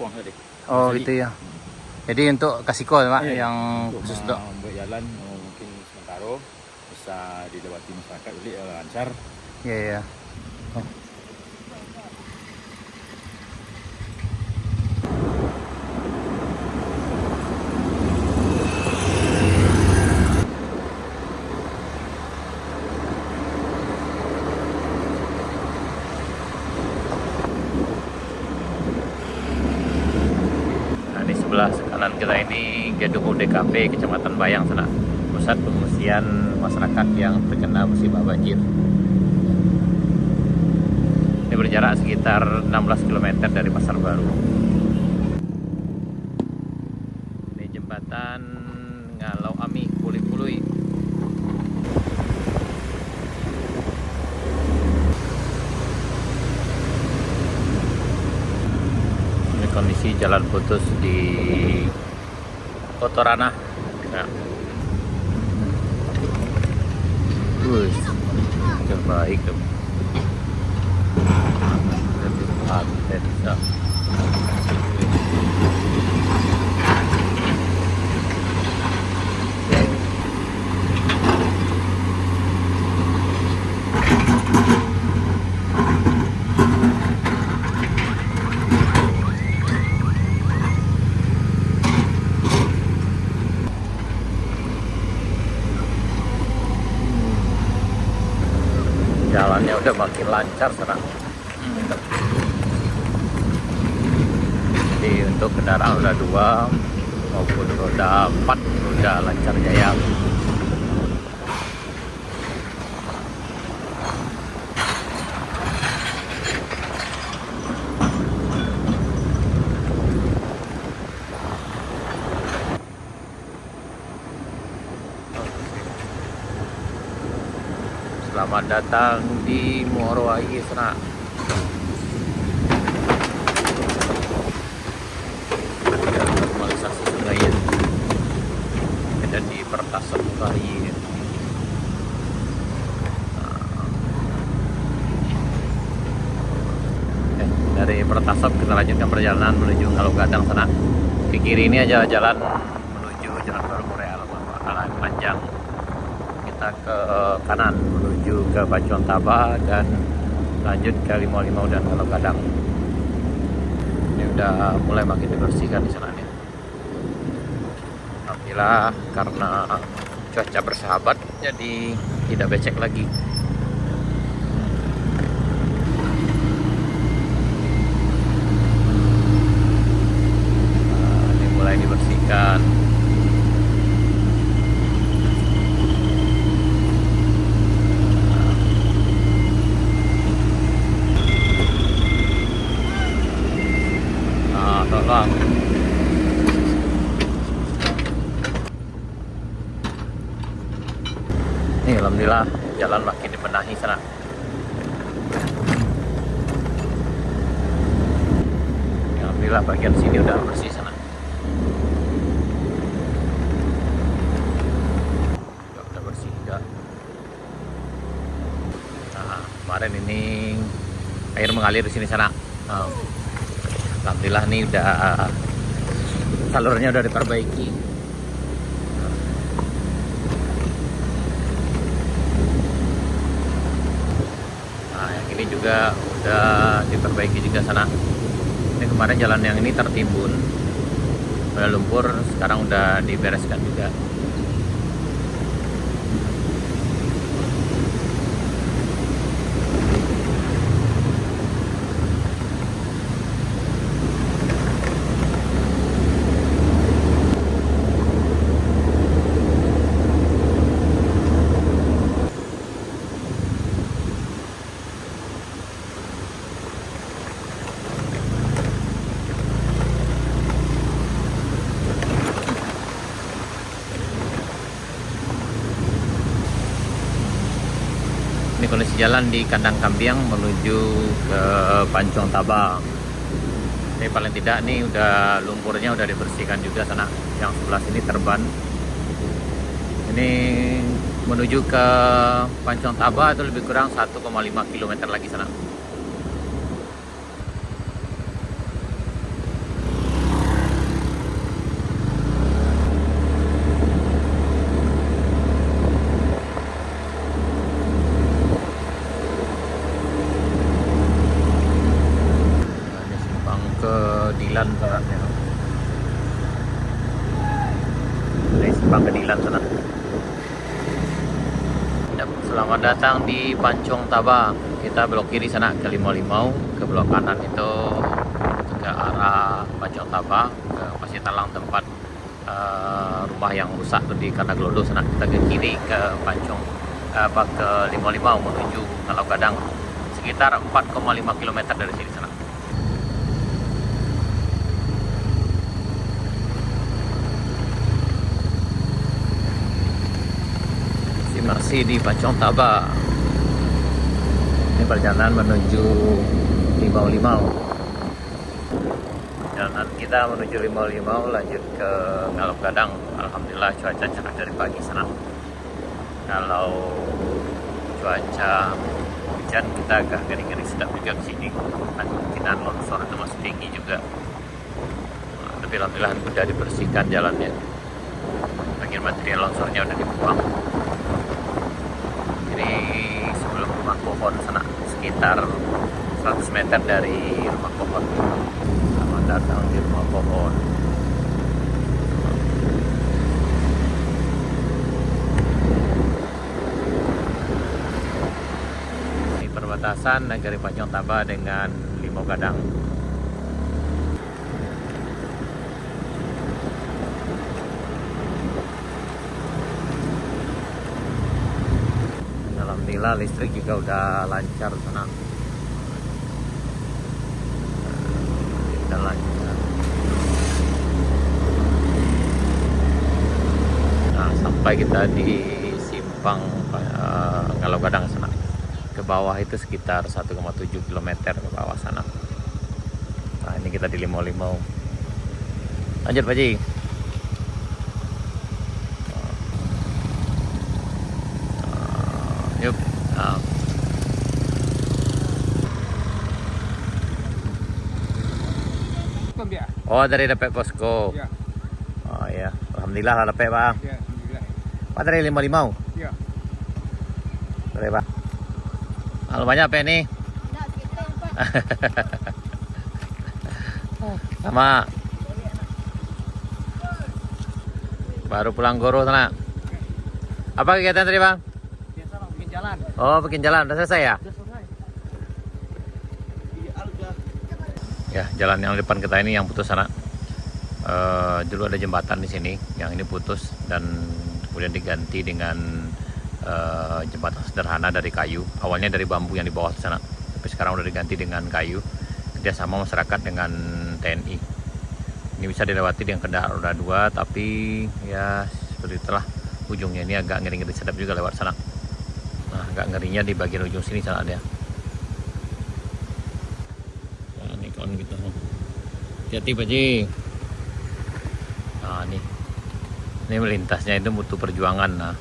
kampung tadi. Oh Jadi, gitu ya. Jadi untuk kasiko Pak yang untuk khusus dok. membuat jalan mungkin sementara bisa dilewati masyarakat jadi lancar. Iya ya. Oh. Nah, di sebelah kanan kita ini Gedung UDKP Kecamatan Bayang sana. Pusat pengungsian masyarakat yang terkena musibah banjir. Ini berjarak sekitar 16 km dari Pasar Baru. Ini jembatan Ngalau Ami Pului-Pului. Ini kondisi jalan putus di Kotorana. Nah. Wih, terbaik tuh. Bisa. Jalannya udah makin lancar sekarang. Jadi untuk kendaraan roda 2 maupun roda 4 udah lancar jaya. Selamat datang di Muarowai sana. Normalisasi sungai ya. Ada di Pertasop kali. Dari Pertasop kita lanjutkan perjalanan menuju Ngalau Gadang sana. Ke kiri ini aja jalan menuju Jalan Baru Korea bakalan panjang. Kita ke kanan menuju ke Pacuan Taba dan lanjut ke Limau-Limau dan Ngalau Gadang. Ini udah mulai makin dibersihkan di sana nih. Alhamdulillah karena cuaca bersahabat jadi tidak becek lagi. Nah, ini mulai dibersihkan. Nah, tolong. Nih, alhamdulillah jalan makin dibenahi sana. Ya, alhamdulillah bagian sini udah bersih sana. Udah bersih juga. Nah, kemarin ini air mengalir di sini sana. Nah, alhamdulillah nih udah salurnya udah diperbaiki. Ini juga udah diperbaiki juga sana. Ini kemarin jalan yang ini tertimbun oleh lumpur, sekarang udah dibereskan juga. Ini kondisi jalan di Kandang Kambiang menuju ke Pancong Tabang. Ini paling tidak nih udah lumpurnya udah dibersihkan juga sana. Yang sebelah sini terban. Ini menuju ke Pancong Taba itu lebih kurang 1,5 km lagi sana. Pangkadilan sana. Selamat datang di Pancong Taba. Kita belok kiri sana ke Limau-Limau, ke belok kanan itu ke arah Pancong Taba, ke Pasir Talang tempat rumah yang rusak tuh di Karnaglodo sana. Kita ke kiri ke Pancong ke Limau-Limau menuju Kalau Gadang, sekitar 4,5 km dari sini sana. Masih di Pancong Taba. Ini perjalanan menuju Limau-Limau. Perjalanan kita menuju Limau-Limau lanjut ke Kalau Gadang. Alhamdulillah cuaca cerah dari pagi sana. Kalau cuaca hujan kita agak ngeri-ngeri sedap juga ke sini. Kemungkinan longsor itu masih tinggi juga. Tapi alhamdulillah sudah dibersihkan jalannya. Bagian material longsornya udah dibuang. Sebelum rumah pohon sana, sekitar 100 meter dari rumah pohon. Selamat datang di rumah pohon. Ini perbatasan negeri Pancong Taba dengan Limau Gadang. Alhamdulillah listrik juga udah lancar sana. Udah lancar. Nah, sampai kita di simpang Kalau Gadang sana. Ke bawah itu sekitar 1,7 km ke bawah sana. Nah, ini kita di Limau-Limau. Lanjut Pak Ji. Yuk. Oh, dari dapat posko. Ya. Oh ya, alhamdulillah dapat Bang. Ya, alhamdulillah. Pak dari Limau-Limau. Ya. Dari Pak. Halo banyak apa ini? Sama. Baru pulang Goro sana. Apa kegiatan tadi Bang? Biasa Bang, bikin jalan. Oh, bikin jalan. Udah selesai ya? Udah selesai. Iya, alga. Ya, jalan yang depan kita ini yang putus sana. Dulu ada jembatan di sini, yang ini putus dan kemudian diganti dengan jembatan sederhana dari kayu. Awalnya dari bambu yang di bawah sana, tapi sekarang udah diganti dengan kayu. Kerjasama masyarakat dengan TNI. Ini bisa dilewati dengan kendaraan roda 2, tapi ya seperti itulah. Ujungnya ini agak ngeri-ngeri sedap juga lewat sana. Nah, agak ngerinya di bagian ujung sini sana ada. Nah, ini kawan kita. Hati-hati Pak Ji. Nah, ini melintasnya itu butuh perjuangan. Nah,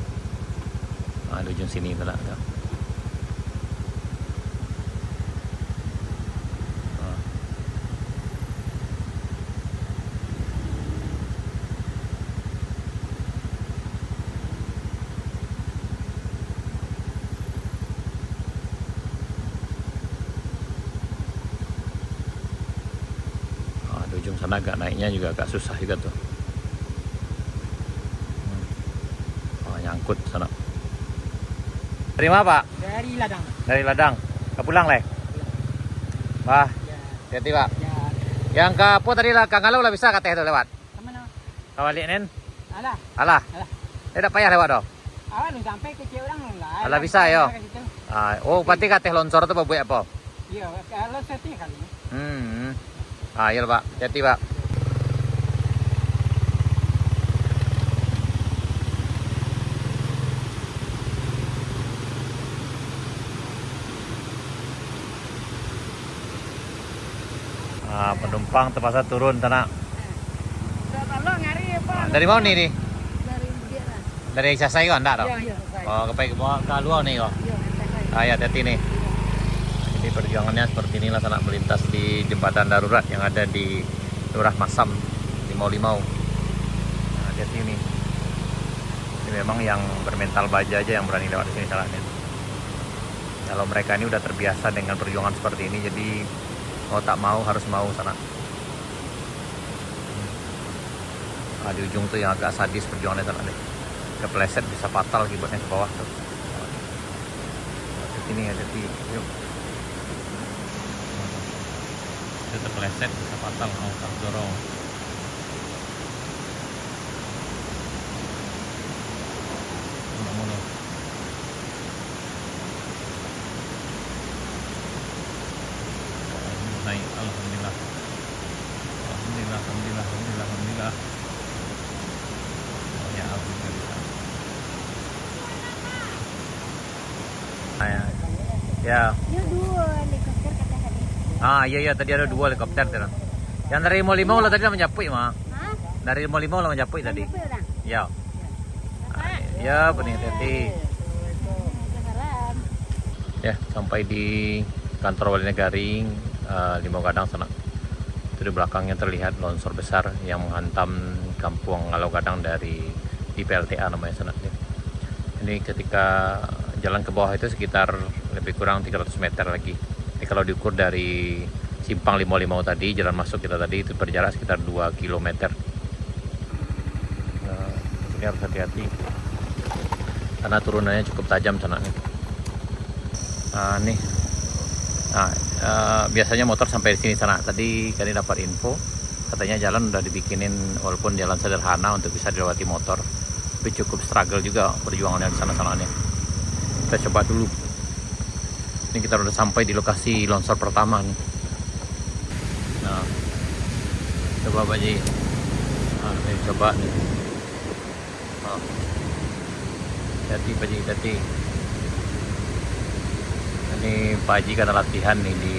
di ujung sini sana. Ujung sana agak naiknya juga agak susah juga tuh. Nyangkut sana. Dari mana Pak? Dari Ladang. Dari Ladang. Ke pulang leh. Wah, Ya. hati Pak. Ya. Yang ke apa tadi lah Kang Galau lah bisa katanya tuh lewat. Kemana? Kawalik nen. Alah. Alah. Tidak payah lewat doh. Awal lu sampai ke Ciurang lah. Alah bisa yo. Oh, berarti katanya longsor tuh babuy apa? Iya, kalau setting kali. Iya Pak, hati Pak. Penumpang terpaksa turun sana. Kalau ngari apa? Dari mana nih? Dari Budiara. Dari Sasai kan enggak dong? Iya. Oh, ke luar nih kok. Iya, Hati-hati nih. Jadi perjuangannya seperti inilah sana, melintas di jembatan darurat yang ada di Lurah Masam, Limau-Limau. Nah, hati-hati nih. Ini memang yang bermental baja aja yang berani lewat di sini salahnya. Kalau mereka ini udah terbiasa dengan perjuangan seperti ini, jadi mau tak mau harus mau sana. Nah, di ujung tuh yang agak sadis perjuangannya sana deh. Kepleset bisa fatal akibatnya ke bawah tuh. Ini hati-hati, yuk. Itu terpeleset bisa fatal, mau dorong. Mundur. Naik, alhamdulillah. Alhamdulillah. Oh, ya, alhamdulillah. Ya. Ya dua helikopter kata tadi. Iya tadi ada 2 helikopter tuh. Yang dari Limau lah tadi lah menjapui mah. Hah? Dari Limau lah menjapui tadi. Apa orang? Ya. Bapak. Ya, bening hati. Sekarang. Ya, sampai di kantor Wali Negaring Limau Gadang sana. Itu di belakangnya terlihat longsor besar yang menghantam kampung Ngalau Gadang dari di PLTA namanya sana. Ini ketika jalan ke bawah itu sekitar lebih kurang 300 meter lagi. Jadi kalau diukur dari simpang Limau tadi, jalan masuk kita tadi itu berjarak sekitar 2 km. Nah, ini harus hati-hati karena turunannya cukup tajam sana nih. Biasanya motor sampai di sini sana. Tadi kami dapat info katanya jalan udah dibikinin walaupun jalan sederhana untuk bisa dilewati motor, tapi cukup struggle juga perjuangannya di sana-sana nih. Kita coba dulu. Ini kita udah sampai di lokasi longsor pertama nih. Nah, coba Pak Ji. Ini coba nih. Hati Pak Ji, hati. Ini Pak Haji karena latihan nih di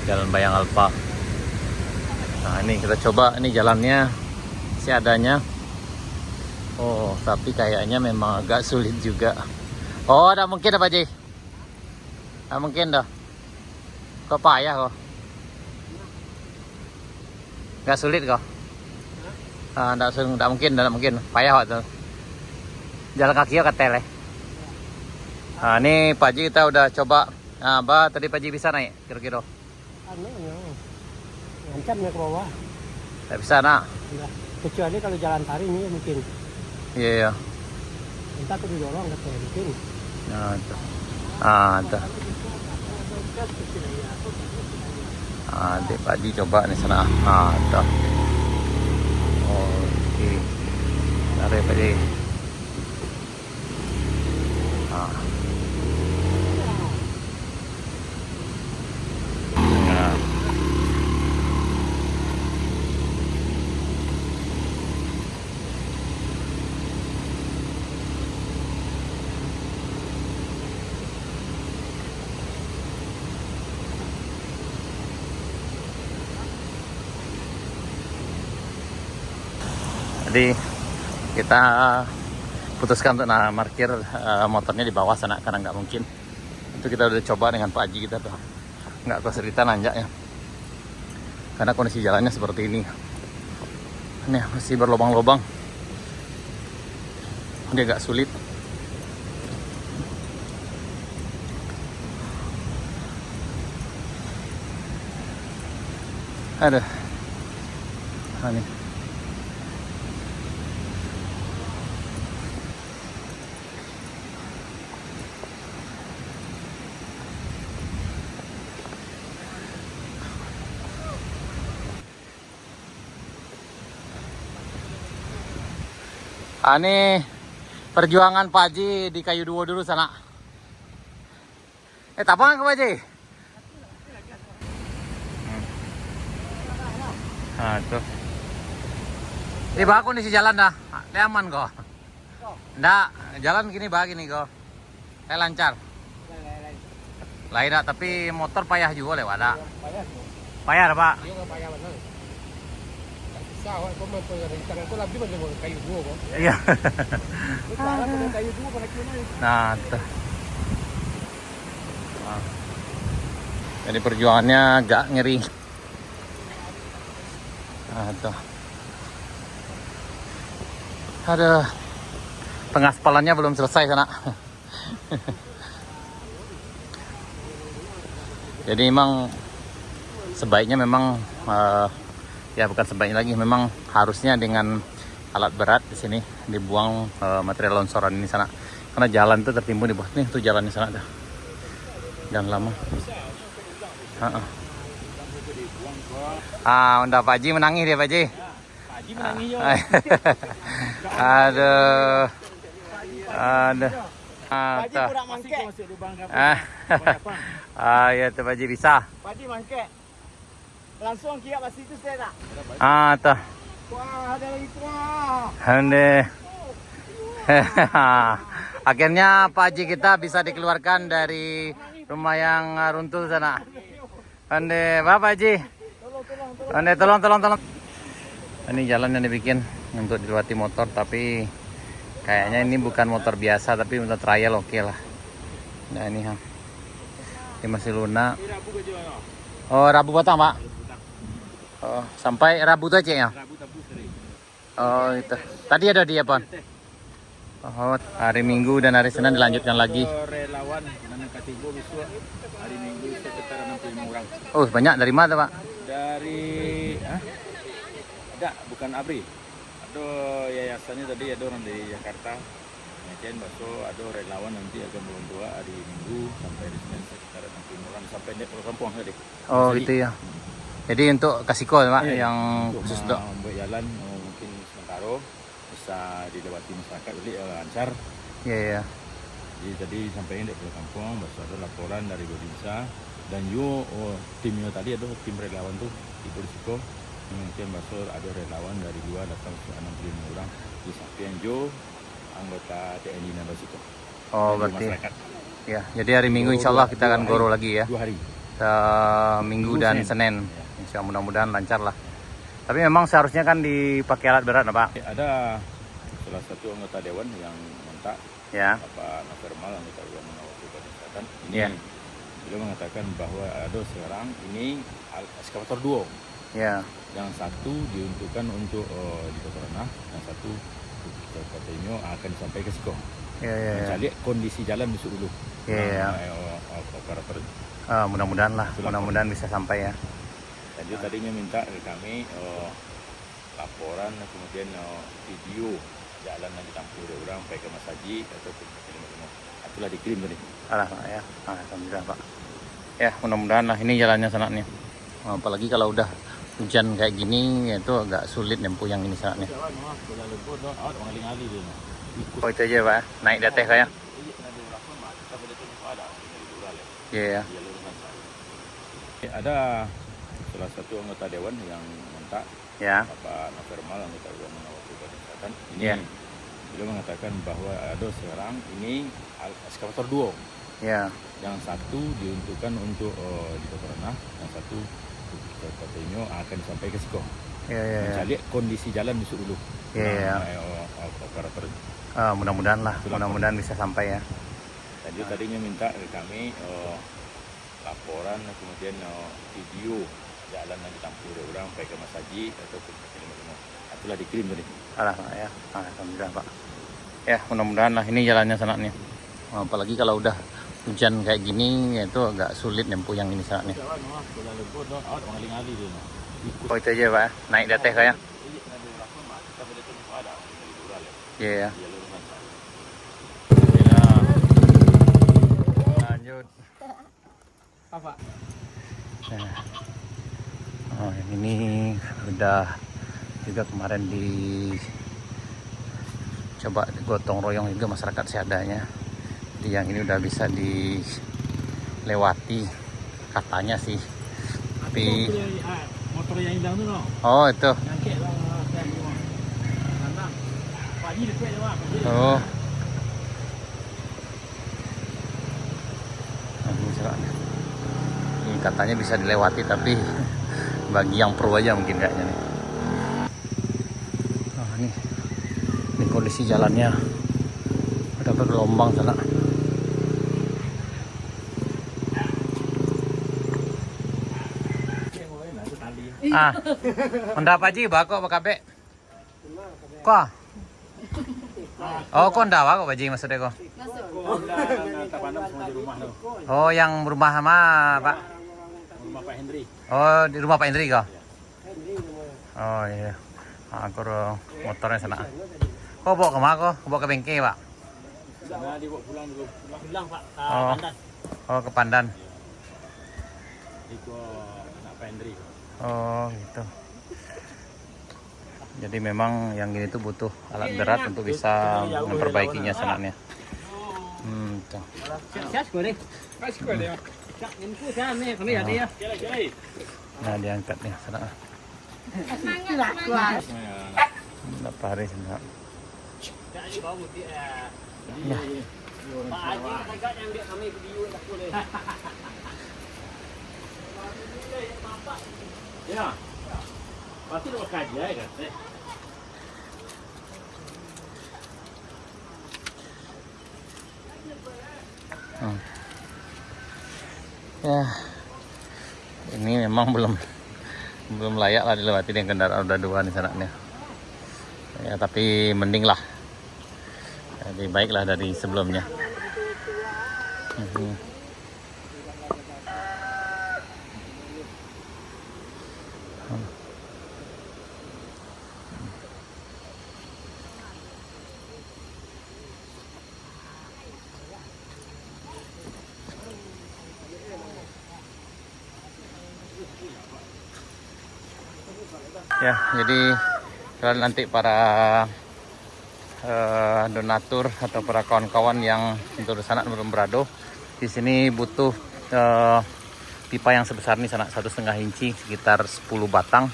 Jalan Bayang Alfa. Nah ini kita coba, ini jalannya seadanya. Oh tapi kayaknya memang agak sulit juga. Oh tidak mungkin Pak Haji. Tidak mungkin dah. Kok payah kok? Gak sulit kok? Tidak mungkin. Payah waktu. Jalan kaki ya ketel. Nah, ini Pak Haji kita udah coba. Nah, tadi Pak Haji bisa naik kira-kira? Ngancam ya ke bawah. Tidak bisa nak. Enggak. Kecuali kalau jalan tari ini mungkin. Iya. Entah aku didorong katanya mungkin. Nah, itu. Itu. Pak Haji coba nih sana. Itu. Oke. Tarik Pak Haji. Jadi kita putuskan untuk parkir motornya di bawah sana karena nggak mungkin. Itu kita udah coba dengan Pak Haji kita tuh nggak kesulitan nanjak ya. Karena kondisi jalannya seperti ini. Ini masih berlubang-lubang. Dia agak sulit. Aduh. Ini. Ini perjuangan Pak Haji di Kayu Duo dulu sana. Tapangan ke Pak Haji? Nah, tuh. Ini bah kondisi jalan dah. Aman kok. Nggak, jalan gini bah gini kok. Lancar. Lain dah, tapi motor payah juga lewat dah. Payah dah, Pak. Iya, payah benar. Sawa kok man ko rin tangan ko labi man mo kayo duo ko. Iya. Kayo duo ko nakina. Nah, tuh. Jadi perjuangannya agak ngeri. Nah, tuh. Aduh. Pengaspalannya belum selesai sana. Jadi memang sebaiknya memang Ya bukan sebaiknya lagi, memang harusnya dengan alat berat di sini dibuang material longsoran ini sana. Karena jalan itu tertimbun di bawah. Nih tuh jalannya sana dah. Jangan lama. Udah Pak Haji menangis dia Pak Haji. Pak Haji menangis yo. Aduh. Aduh. Pak Haji kurang mangkek. Ya tuh Pak Haji bisa. Pak Haji mangkek. Langsung kia pas itu saya tak. Tuh. Wah, ada lagi wah. Hande. Akhirnya Pak Haji kita bisa dikeluarkan dari rumah yang runtuh sana. Hande, Bapak Haji. Hande, tolong. Ini jalan yang dibikin untuk dilewati motor, tapi kayaknya ini bukan motor biasa, tapi motor trial oke lah. Nah ini ini masih lunak. Oh Rabu batang Pak. Oh sampai Rabu aja ya. Oh itu. Tadi ada dia Pak. Oh hari Minggu dan hari Senin dilanjutkan lagi. Relawan nanti katigo besok hari Minggu sekitar 65 orang. Oh banyak dari mana Pak? Dari bukan ABRI. Ada yayasannya tadi ada orang dari Jakarta. Kemudian besok ada relawan nanti akan membantu hari Minggu sampai hari Senin sekitar 65 orang sampai di Pulau Kampung tadi. Oh gitu ya. Jadi untuk kasiko Pak yang khusus dok. Buat jalan mungkin sementara bisa dilewati masyarakat jadi lancar. Iya. Jadi tadi sampaikan di Pulau Kampung, besok ada laporan dari Godinsa dan timnya tadi ada tim relawan tuh di Polisiko. Mungkin besok ada relawan dari 2 datang 65 orang di samping anggota TNI dan Basiko. Oh berarti. Ya, jadi hari Minggu insya Allah kita akan goro lagi ya. 2 hari. Minggu dan Senin. Insya Allah mudah-mudahan lancar lah. Tapi memang seharusnya kan dipakai alat berat Pak. Ada salah satu anggota dewan yang minta Ya. Pak Nafermal anggota dewan mengawasi kesehatan ini. Beliau mengatakan bahwa ada sekarang ini eskavator duo. Ya. Yang satu diuntukkan untuk di Kota Ranah, yang satu katanya akan sampai ke Siko. Ya. Lihat kondisi jalan besok dulu. Ya. Operator. Mudah-mudahan lah, mudah-mudahan bisa sampai ya. Dan dia tadinya minta ke kami laporan, kemudian video jalan yang ditampu oleh orang baik ke Mas Haji atau ke itulah dikirim tadi. Ya. Alhamdulillah Pak. Ya mudah-mudahan lah ini jalannya sana nih. Apalagi kalau udah hujan kayak gini itu agak sulit nempuh yang ini sana nih. Oh itu aja Pak, naik di atas kayak. Iya. Ada salah satu anggota dewan yang minta Pak Nafermal anggota dewan mengawasi kesehatan ini. Beliau mengatakan bahwa ada sekarang ini eskavator duo. Ya. Yang satu diuntukkan untuk di Kota Ranah, yang satu katanya akan sampai ke Siko. Ya. Lihat kondisi jalan besok dulu. Iya. Operator. Mudah-mudahan lah, mudah-mudahan bisa sampai ya. Dan dia tadinya minta ke kami laporan, kemudian video jalan yang ditampu oleh orang baik ke Mas Haji atau ke itulah dikirim tadi. Ya. Alhamdulillah Pak. Ya mudah-mudahan lah ini jalannya sana nih. Apalagi kalau udah hujan kayak gini itu agak sulit nempuh yang ini sana nih. Oh itu aja Pak, naik di atas kayak. Iya. Lanjut. Apa? Oh ini udah juga kemarin coba gotong royong juga masyarakat seadanya. Jadi yang ini udah bisa dilewati katanya sih. Tapi motor yang hilang tu oh itu. Oh. Ini katanya bisa dilewati tapi bagi yang pro aja mungkin kayaknya nih. Ini kondisi jalannya ada bergelombang sana. Honda apa ji bako bakabe? Kok? Oh, kok ndak kok baji maksudnya kok? Oh, yang rumah sama Pak? Rumah Pak Hendri. Oh, di rumah Pak Hendri kok? Oh iya. Aku motornya sana. Kok bawa kemana kok? Bawa ke bengkel pak? Sana dibawa pulang dulu. Pulang Pak, ke Oh. Pandan. Oh ke Pandan. Itu anak Pendri. Oh gitu. Jadi memang yang gini tuh butuh alat berat untuk bisa memperbaikinya senaknya. Tuh. Siap sekali. Cak, ini ku saya nih, kami ada ya. Nah diangkat nih senak. Berapa hari senak? Cak, ini bawa bukti. Ya. Pak Haji agak yang dia kami video tak boleh. Ya. Pasti lo kaji ya kan. Ya, ini memang belum layak lah dilewati dengan kendaraan roda 2 di sana nih. Ya, tapi mending lah, lebih baik lah dari sebelumnya. Ya, jadi kalau nanti para donatur atau para kawan-kawan yang untuk sana belum berado, di sini butuh pipa yang sebesar ini sana 1,5 inci sekitar 10 batang.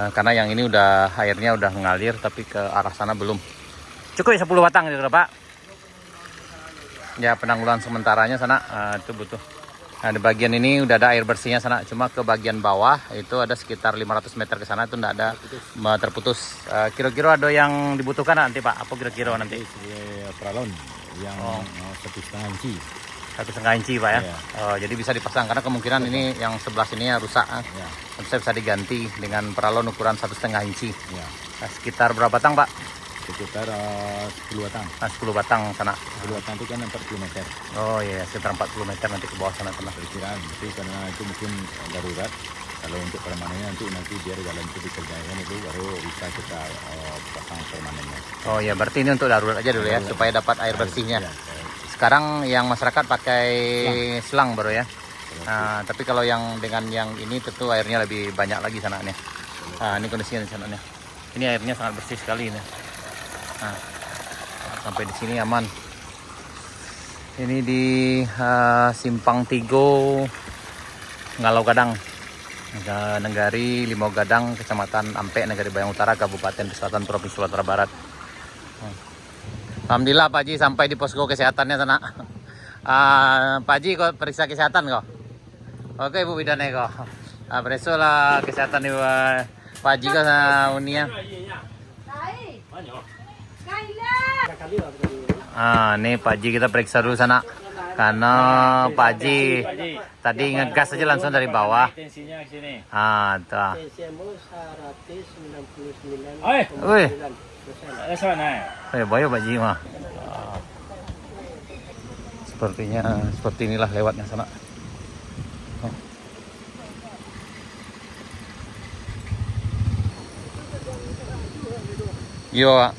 Karena yang ini udah airnya udah mengalir tapi ke arah sana belum. Cukup ya 10 batang gitu Pak. Ya penanggulan sementaranya sana itu butuh. Nah di bagian ini udah ada air bersihnya sana, cuma ke bagian bawah itu ada sekitar 500 meter ke sana itu enggak ada terputus. Kira-kira ada yang dibutuhkan nanti Pak? Apa kira-kira nanti? Peralon yang 1,5 inci. 1,5 inci Pak ya? Iya. Jadi bisa dipasang karena kemungkinan ini yang sebelah sini rusak. Ya. Bisa diganti dengan peralon ukuran 1,5 inci. Ya. Nah, sekitar berapa batang Pak? Sekitar 10 batang. Nah, 10 batang sana. 10 batang itu kan 40 meter. Oh iya, sekitar 40 meter nanti ke bawah sana sana. Perkiraan. Tapi karena itu mungkin darurat. Kalau untuk permanennya nanti biar jalan itu dikerjakan itu baru bisa kita pasang permanennya. Oh iya, berarti ini untuk darurat aja dulu ya, supaya dapat air bersihnya. Ya, Sekarang yang masyarakat pakai selang baru ya. Nah, tapi kalau yang dengan yang ini tentu airnya lebih banyak lagi sana nih. Nah, ini kondisinya di sana nih. Ini airnya sangat bersih sekali nih. Nah, sampai di sini aman. Ini di Simpang Tigo, Ngalau Gadang, Nenggari, Limau Gadang, Kecamatan Ampe, Negari Bayang Utara, Kabupaten Selatan, Provinsi Sumatera Barat. Alhamdulillah Pak Haji sampai di posko kesehatannya sana. Pak Haji kok periksa kesehatan kok? Oke Ibu Bidane kok. Periksa lah kesehatan Ibu Pak Haji kok sama Unia. Nih Pak Haji kita periksa dulu sana. Karena Pak Haji tadi ngegas aja langsung dari bawah. Tensinya ke sini. Tuh. TCMO 199,9. Wih. Ada sana. Bayo Pak Haji mah. Sepertinya seperti inilah lewatnya sana. Yo, Pak.